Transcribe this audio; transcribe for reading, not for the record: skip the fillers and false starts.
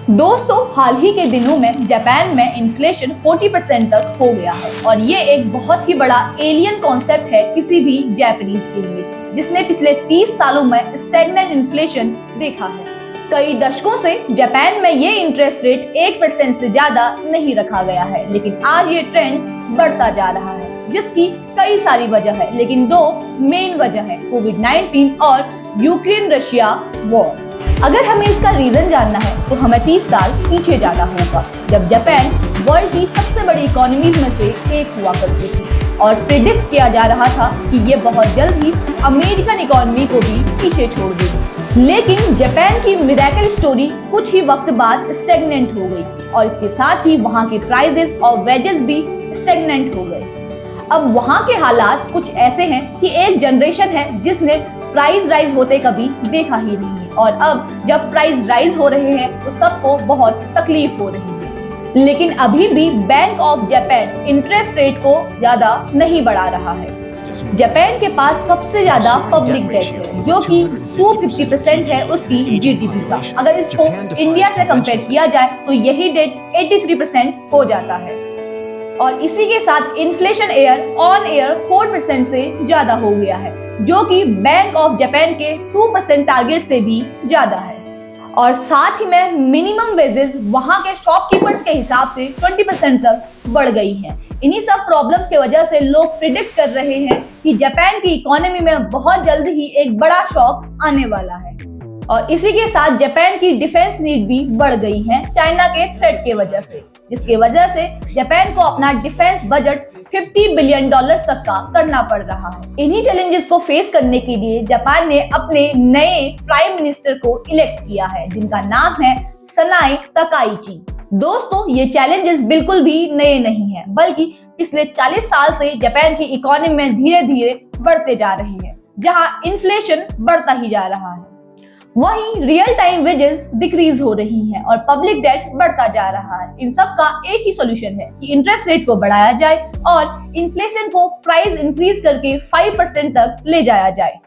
दोस्तों, हाल ही के दिनों में जापान में इन्फ्लेशन 40% तक हो गया है और ये एक बहुत ही बड़ा एलियन कॉन्सेप्ट है किसी भी जापानीज के लिए, जिसने पिछले 30 सालों में स्टैग्नेंट इन्फ्लेशन देखा है। कई दशकों से जापान में ये इंटरेस्ट रेट 1% से ज्यादा नहीं रखा गया है, लेकिन आज ये ट्रेंड बढ़ता जा रहा है, जिसकी कई सारी वजह है, लेकिन दो मेन वजह है, कोविड-19 और यूक्रेन रशिया वॉर। अगर हमें इसका रीजन जानना है तो हमें 30 साल पीछे जाना होगा, जब जापान वर्ल्ड की सबसे बड़ी इकोनॉमीज में से एक हुआ करती थी और प्रिडिक्ट किया जा रहा था कि ये बहुत जल्द ही अमेरिकन इकोनॉमी को भी पीछे छोड़ देगी। लेकिन जापान की मिरेकल स्टोरी कुछ ही वक्त बाद स्टैग्नेंट हो गई और इसके साथ ही वहाँ के प्राइसेस और वेजेस भी स्टैग्नेंट हो गए। अब वहाँ के हालात कुछ ऐसे हैं कि एक जनरेशन है जिसने प्राइस राइज होते कभी देखा ही नहीं है और अब जब प्राइस राइज हो रहे हैं तो सबको बहुत तकलीफ हो रही है। लेकिन अभी भी bank of Japan interest rate को ज्यादा नहीं बढ़ा रहा है। जापान के पास सबसे ज्यादा पब्लिक डेट है, जो कि 250% है उसकी जीडीपी का। अगर इसको इंडिया से कंपेयर किया जाए तो यही डेट 83% हो जाता है और इसी के साथ इन्फ्लेशन ऑन एयर 4% से ज्यादा हो गया है, जो कि बैंक ऑफ जापान के 2% टारगेट से भी ज्यादा है। और साथ ही में मिनिमम वेजेस वहां के शॉपकीपर्स के हिसाब से 20% तक बढ़ गई हैं। इन्हीं सब प्रॉब्लम्स के वजह से लोग प्रिडिक्ट कर रहे हैं कि जापान की इकोनॉमी में बहुत जल्द ही एक बड़ा शॉक आने वाला है। और इसी के साथ जापान की डिफेंस नीड भी बढ़ गई है चाइना के थ्रेट के वजह से, जिसके वजह से जापान को अपना डिफेंस बजट $50 बिलियन तक का करना पड़ रहा है। इन्हीं चैलेंजेस को फेस करने के लिए जापान ने अपने नए प्राइम मिनिस्टर को इलेक्ट किया है, जिनका नाम है सनाए तकाइची। दोस्तों, ये चैलेंजेस बिल्कुल भी नए नहीं हैं, बल्कि पिछले 40 साल से जापान की इकोनॉमी में धीरे धीरे बढ़ते जा रहे हैं, जहां इन्फ्लेशन बढ़ता ही जा रहा है, वहीं रियल टाइम वेजेस डिक्रीज हो रही हैं और पब्लिक डेट बढ़ता जा रहा है। इन सब का एक ही सॉल्यूशन है कि इंटरेस्ट रेट को बढ़ाया जाए और इन्फ्लेशन को प्राइस इंक्रीज करके 5% तक ले जाया जाए।